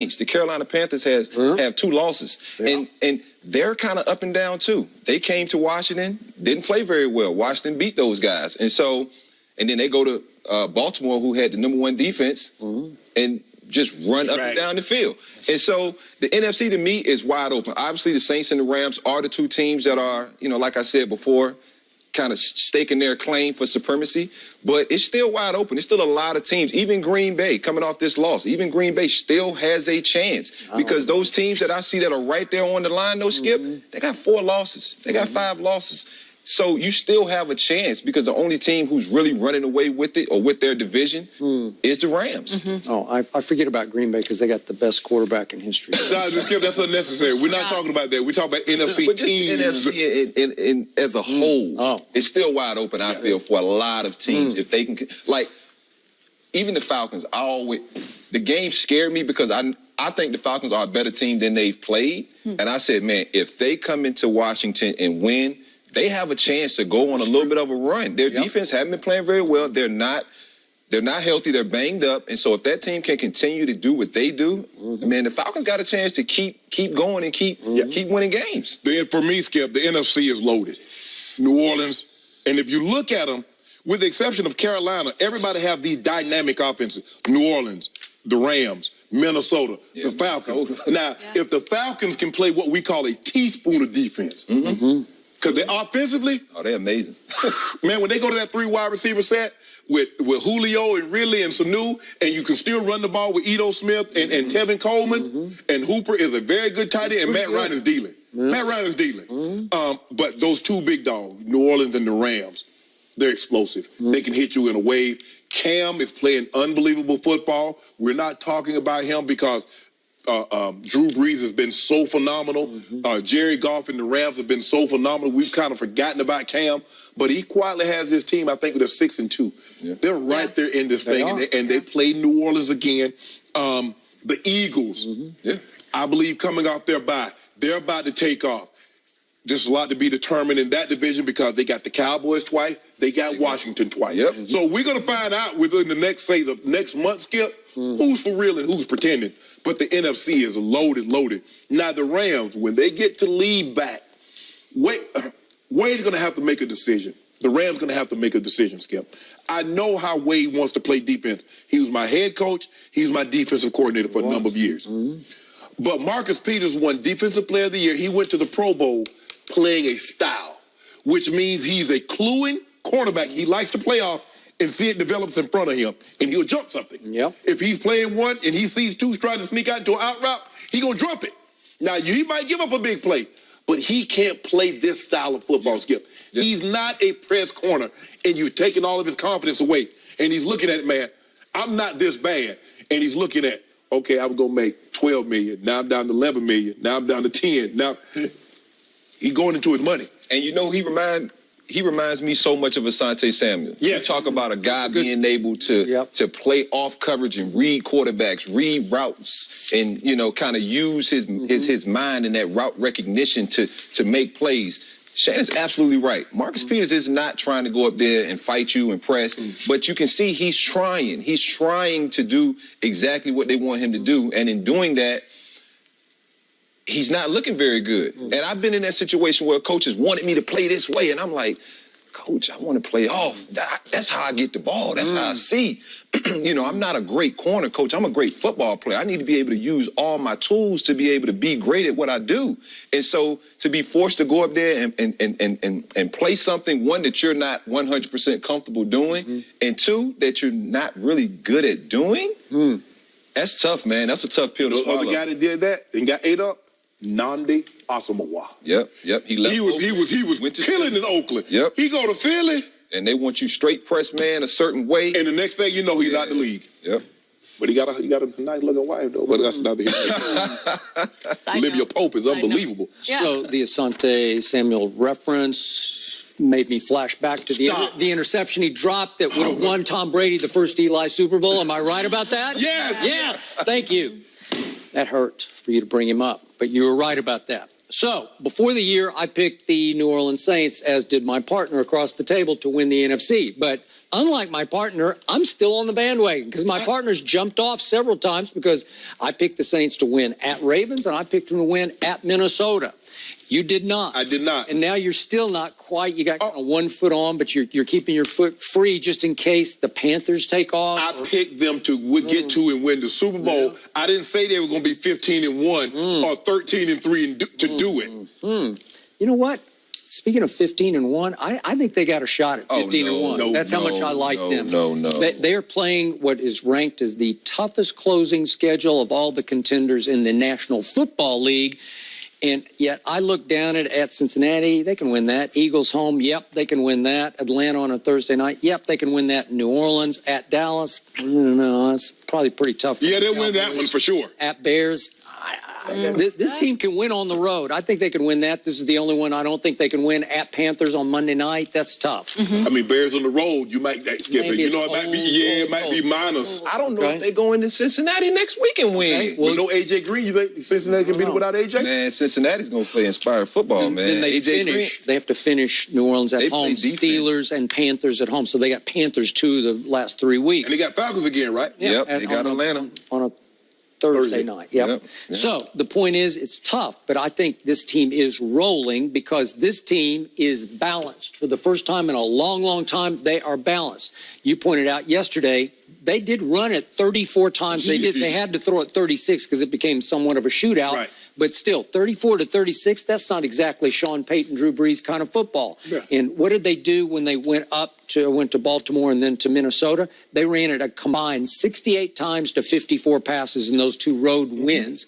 The Carolina Panthers have 2 losses, and they're kind of up and down too. They came to Washington, didn't play very well. Washington beat those guys, and then they go to Baltimore, who had the #1 defense, and just run up and down the field. And so the NFC to me is wide open. Obviously, the Saints and the Rams are the 2 teams that are, like I said before, kind of staking their claim for supremacy, but it's still wide open. There's still a lot of teams, even Green Bay coming off this loss, even Green Bay still has a chance because those teams that I see that are right there on the line, Skip, they got 4 losses. They got 5 losses. So you still have a chance because the only team who's really running away with it or with their division is the Rams. Oh, I forget about Green Bay because they got the best quarterback in history. That's unnecessary. We're not talking about that. We're talking about NFC but just teams. NFC as a whole, it's still wide open, I feel, for a lot of teams. If they can, like, even the Falcons, the game scared me because I think the Falcons are a better team than they've played. And I said, man, if they come into Washington and win, they have a chance to go on a little bit of a run. Their defense haven't been playing very well. They're not healthy. They're banged up. And so if that team can continue to do what they do, man, the Falcons got a chance to keep going and keep winning games. For me, Skip, the NFC is loaded. New Orleans. And if you look at them, with the exception of Carolina, everybody have these dynamic offenses. New Orleans, the Rams, Minnesota, the Falcons. Now, if the Falcons can play what we call a teaspoon of defense, because they offensively, they're amazing. Man, when they go to that 3 wide receiver set with Julio and Ridley and Sanu, and you can still run the ball with Ito Smith and Tevin Coleman, and Hooper is a very good tight end, and Matt Ryan is dealing. Matt Ryan is dealing. But those 2 big dogs, New Orleans and the Rams, they're explosive. They can hit you in a wave. Cam is playing unbelievable football. We're not talking about him because Drew Brees has been so phenomenal. Jerry Goff and the Rams have been so phenomenal. We've kind of forgotten about Cam, but he quietly has his team. I think they're 6-2. They're right there in this thing, and they play New Orleans again. The Eagles, I believe, coming off their bye, they're about to take off. There's a lot to be determined in that division because they got the Cowboys twice, they got Washington twice. So we're going to find out within the next month, Skip, who's for real and who's pretending. But the NFC is loaded. Now the Rams, when they get to lead back, Wade's going to have to make a decision. The Rams going to have to make a decision, Skip. I know how Wade wants to play defense. He was my head coach. He's my defensive coordinator for a number of years. But Marcus Peters won Defensive Player of the Year. He went to the Pro Bowl playing a style, which means he's a cluing cornerback. He likes to play off and see it develops in front of him, and he'll jump something. If he's playing one and he sees 2 trying to sneak out into an out route, he going to jump it. Now, he might give up a big play, but he can't play this style of football, Skip. He's not a press corner, and you've taken all of his confidence away. And he's looking at it, man, I'm not this bad. And he's looking at, okay, I'm going to make $12 million. Now I'm down to $11 million. Now I'm down to 10. Now he's going into his money. And he reminds me so much of Asante Samuel. You talk about a guy being able to play off coverage and read quarterbacks, read routes, and kind of use his mind and that route recognition to make plays. Shannon's absolutely right. Marcus Peters is not trying to go up there and fight you and press, but you can see he's trying. He's trying to do exactly what they want him to do, and in doing that, he's not looking very good. And I've been in that situation where coaches wanted me to play this way, and I'm like, Coach, I want to play off. That's how I get the ball. That's how I see. I'm not a great corner coach. I'm a great football player. I need to be able to use all my tools to be able to be great at what I do. And so to be forced to go up there and play something, one, that you're not 100% comfortable doing, and 2, that you're not really good at doing, that's tough, man. That's a tough pill to swallow. The other guy that did that and got ate up, Nnamdi Asomugha. Yep. He left. He was killing in Oakland. He go to Philly, and they want you straight press man a certain way, and the next thing you know, he's out the league. But he got a nice looking wife though. But that's another. Olivia Pope is unbelievable. So the Asante Samuel reference made me flash back to the interception he dropped that would have won Tom Brady the first Eli Super Bowl. Am I right about that? Yes. Thank you. That hurt for you to bring him up, but you were right about that. So, before the year, I picked the New Orleans Saints, as did my partner across the table, to win the NFC. But unlike my partner, I'm still on the bandwagon because my partner's jumped off several times because I picked the Saints to win at Ravens and I picked them to win at Minnesota. You did not. I did not. And now you're still not quite. You got kind of 1 foot on, but you're keeping your foot free just in case the Panthers take off. I picked them to get to and win the Super Bowl. I didn't say they were going to be 15-1 or 13-3 to do it. You know what? Speaking of 15-1, I think they got a shot at 15-1. That's how much I like them. They are playing what is ranked as the toughest closing schedule of all the contenders in the National Football League. And yet I look down at Cincinnati. They can win that. Eagles home. Yep, they can win that. Atlanta on a Thursday night. Yep, they can win that. New Orleans at Dallas. I don't know. That's probably pretty tough. Yeah, they'll win that one for sure. At Bears. This team can win on the road. I think they can win that. This is the only one I don't think they can win at Panthers on Monday night. That's tough. I mean, Bears on the road, you might skip it. You know, it might be minus. I don't know if they go into Cincinnati next week and win. Okay. Well, no AJ Green. You think Cincinnati can beat it without AJ? Man, Cincinnati's going to play inspired football, man. Then they have to finish New Orleans at home, Steelers and Panthers at home. So they got Panthers 2 the last 3 weeks. And they got Falcons again, right? Yep, they got Atlanta. On a Thursday night. Yep. So the point is, it's tough, but I think this team is rolling because this team is balanced. For the first time in a long, long time, they are balanced. You pointed out yesterday, they did run it 34 times. They had to throw it 36 because it became somewhat of a shootout. Right. But still, 34-36, that's not exactly Sean Payton, Drew Brees kind of football. Yeah. And what did they do when they went to Baltimore and then to Minnesota? They ran it a combined 68 times to 54 passes in those 2 road wins.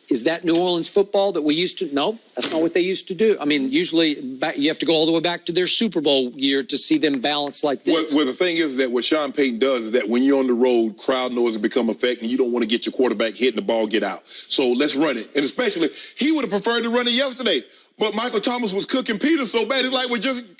Is that New Orleans football that we used to? No, that's not what they used to do. I mean, usually you have to go all the way back to their Super Bowl year to see them balance like this. Well, the thing is that what Sean Payton does is that when you're on the road, crowd noise become effect, and you don't want to get your quarterback hitting the ball, get out. So let's run it. And especially, he would have preferred to run it yesterday. But Michael Thomas was cooking Peters so bad, it's like,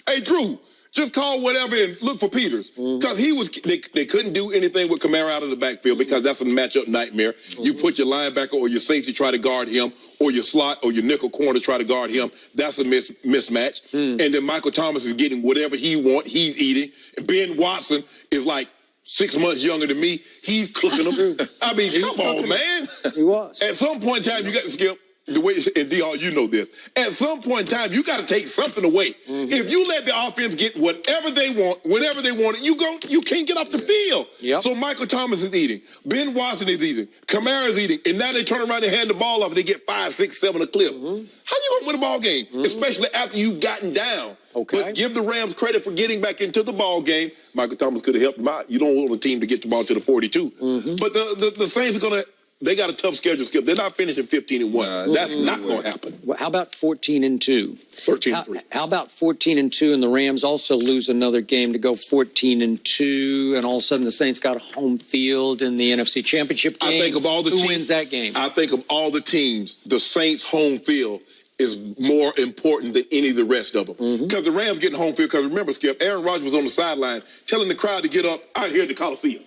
hey, Drew, just call whatever and look for Peters. Because they couldn't do anything with Kamara out of the backfield because that's a matchup nightmare. You put your linebacker or your safety try to guard him, or your slot or your nickel corner try to guard him. That's a mismatch. And then Michael Thomas is getting whatever he wants. He's eating. Ben Watson is like 6 months younger than me. He's cooking them. I mean, come on, man. He was. At some point in time, you got to skip. The way, and D.R., you know this. At some point in time, you got to take something away. If you let the offense get whatever they want, whenever they want it, you can't get off the field. Yep. So Michael Thomas is eating. Ben Watson is eating. Kamara is eating. And now they turn around and hand the ball off and they get 5, 6, 7 a clip. How you going to win a ball game? Especially after you've gotten down. Okay. But give the Rams credit for getting back into the ball game. Michael Thomas could have helped them out. You don't want a team to get the ball to the 42. But the Saints are going to... They got a tough schedule, Skip. They're not finishing 15-1. That's not going to happen. Well, how about 14-2? 13-3. How about 14-2 and the Rams also lose another game to go 14-2, and all of a sudden the Saints got a home field in the NFC Championship game? I think of all the Who teams, wins that game? I think of all the teams, the Saints' home field is more important than any of the rest of them. Because the Rams getting home field, because remember, Skip, Aaron Rodgers was on the sideline telling the crowd to get up out here at the Coliseum.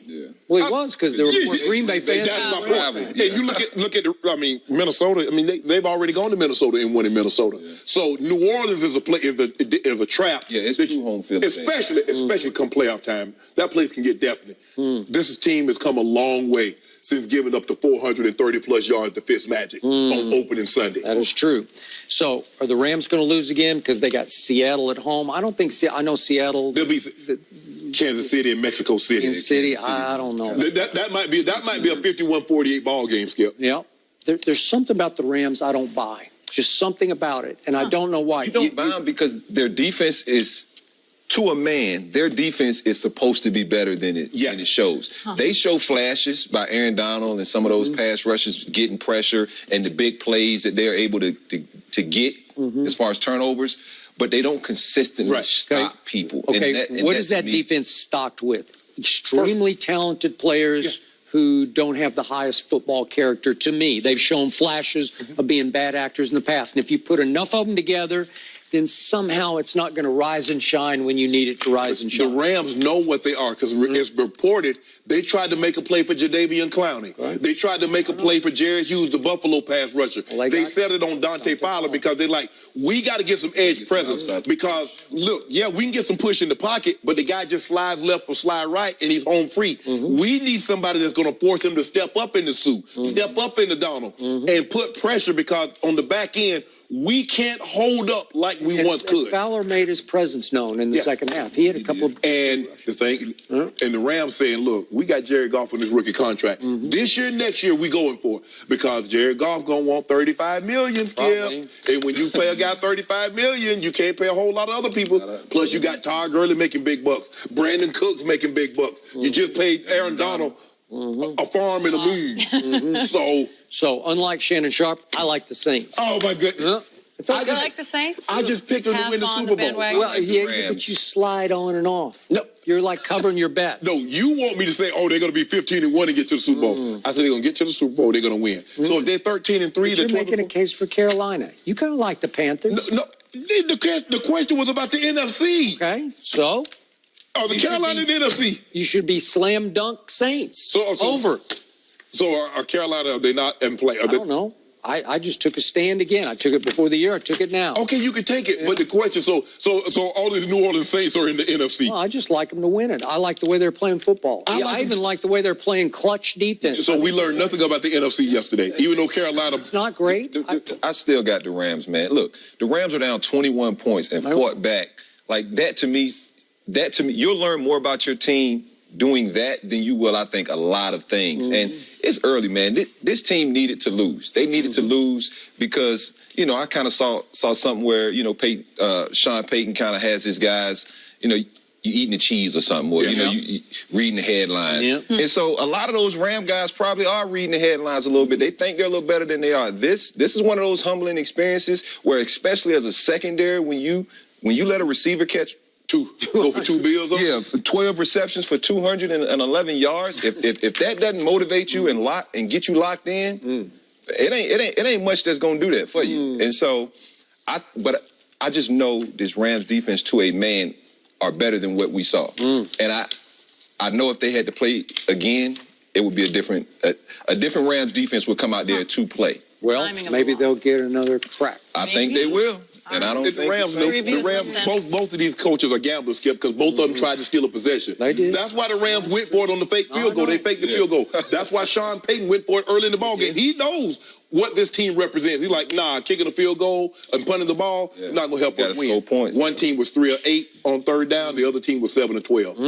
Well, he was, because there were more Green Bay fans. That's my point. And you look at Minnesota. I mean, they've already gone to Minnesota and won in Minnesota. So New Orleans is a trap. Yeah, it's true home field. Especially come playoff time. That place can get definite. This team has come a long way since giving up the 430-plus yards to Fitzmagic on opening Sunday. That is true. So are the Rams going to lose again because they got Seattle at home? I don't think I know Seattle. They'll be Kansas City and Mexico City. Kansas City, I don't know. That might be a 51-48 ball game, Skip. Yeah. There's something about the Rams I don't buy. Just something about it, and I don't know why. You don't buy them because their defense is, to a man, their defense is supposed to be better than it shows. They show flashes by Aaron Donald and some of those pass rushers getting pressure and the big plays that they're able to get as far as turnovers, but they don't consistently stop people. Okay, what is that defense stocked with? Extremely talented players who don't have the highest football character to me. They've shown flashes of being bad actors in the past. And if you put enough of them together, then somehow it's not going to rise and shine when you need it to rise and shine. The Rams know what they are because it's reported they tried to make a play for Jadeveon Clowney. Right. They tried to make a play for Jared Hughes, the Buffalo pass rusher. Well, they set it on Dante Fowler because they're like, we got to get some edge presence because, look, yeah, we can get some push in the pocket, but the guy just slides left or slide right, and he's home free. We need somebody that's going to force him to step up in the suit, step up in the Donald, and put pressure because on the back end, we can't hold up like we once could. Fowler made his presence known in the second half. He had a couple of... And the thing, and the Rams saying, look, we got Jared Goff on this rookie contract. This year, next year, we going for it because Jared Goff going to want $35 million, Skip. And when you pay a guy $35 million, you can't pay a whole lot of other people. Plus, you got Todd Gurley making big bucks. Brandon Cooks making big bucks. You just paid Aaron Donald a farm and a moon. So, unlike Shannon Sharp, I like the Saints. Oh, my goodness. It's okay. You like the Saints? I just picked them to win the Super Bowl. Well, yeah, but you slide on and off. No. You're like covering your bets. No, you want me to say, oh, they're going to be 15-1 and get to the Super Bowl. I said they're going to get to the Super Bowl. They're going to win. So if they're 13-3, you're making a case for Carolina. You kind of like the Panthers. No, the question was about the NFC. Okay, so? Oh, the Carolina and the NFC. You should be slam dunk Saints. Over. So are Carolina, are they not in play? I don't know. I just took a stand again. I took it before the year. I took it now. Okay, you can take it. Yeah. But the question, so all of the New Orleans Saints are in the NFC. Well, I just like them to win it. I like the way they're playing football. I even like the way they're playing clutch defense. So we learned nothing about the NFC yesterday, even though Carolina... It's not great. I still got the Rams, man. Look, the Rams are down 21 points and fought back. Like, that to me, you'll learn more about your team doing that than you will, I think, a lot of things. And it's early, man. This team needed to lose. They needed to lose because, I kind of saw something where, Sean Payton kind of has his guys, you eating the cheese or something, or, you reading the headlines. Yeah. And so a lot of those Ram guys probably are reading the headlines a little bit. They think they're a little better than they are. This is one of those humbling experiences where, especially as a secondary, when you let a receiver catch go for 2 bills. Yeah, 12 receptions for 211 yards. If that doesn't motivate you and get you locked in, it ain't much that's gonna do that for you. And so, I just know this Rams defense to a man are better than what we saw. And I know if they had to play again, it would be a different Rams defense would come out there to play. Well, maybe they'll get another crack. I think they will. And I don't think the Rams, both of these coaches are gamblers, Skip, because both of them tried to steal a possession. They did. That's why the Rams went for it on the fake field goal. They faked the field goal. That's why Sean Payton went for it early in the ball game. He knows what this team represents. He's like, nah, kicking a field goal and punting the ball, not going to help us win. Points. One team was 3 of 8 on third down. The other team was 7 of 12.